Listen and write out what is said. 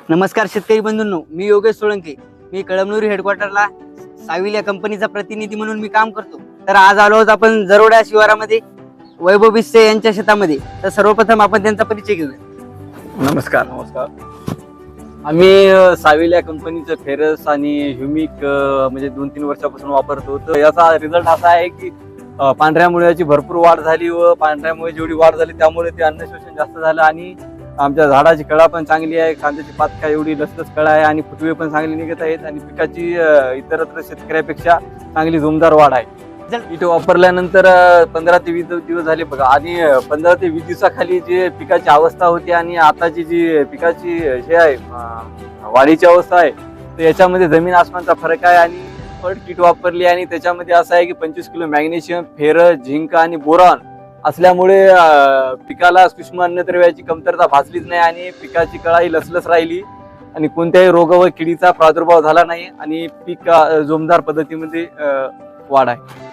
नमस्कार शेतकरी बंधूंनो, मी योगेश सोळंके. मी कळमनुरी हेडक्वार्टरला साविल या कंपनीचा प्रतिनिधी म्हणून मी काम करतो. तर आज आलो आहोत आपण जरोडा शिवारामध्ये वैभव बिस्से यांच्या शेतामध्ये. तर सर्वप्रथम आपण त्यांचा परिचय घेऊया. नमस्कार. आम्ही साविल या कंपनीचं फेरस आणि ह्युमिक म्हणजे 2-3 वर्षापासून वापरतो. तर याचा रिझल्ट असा आहे की पांढऱ्या मुळ्याची भरपूर वाढ झाली व पांढऱ्या मुळे जेवढी वाढ झाली त्यामुळे ते अन्न शोषण जास्त झालं आणि आमच्या झाडाची कळा पण चांगली आहे. कांद्याची पात काय एवढी लसलस कळा आहे आणि फुटवे पण चांगले निघत आहेत आणि पिकाची इतरत्र शेतकऱ्यापेक्षा चांगली जोमदार वाढ आहे. इथे वापरल्यानंतर 15 ते 20 दिवस झाले बघा आणि 15 ते 20 दिवसाखाली जे पिकाची अवस्था होती आणि आताची जी पिकाची हे आहे वाढीची अवस्था आहे तर याच्यामध्ये जमीन आसमानचा फरक आहे. आणि फळ किट वापरली आणि त्याच्यामध्ये असं आहे की 25 किलो मॅग्नेशियम, फेरस, झिंक आणि बोरॉन असल्यामुळे पिकाला सूक्ष्म अन्नद्रव्याची कमतरता भासलीच नाही आणि पिकाची कळाई लसलस राहिली आणि कोणत्याही रोग व किडीचा प्रादुर्भाव झाला नाही आणि पीक जोमदार पद्धतीमध्ये वाढ आहे.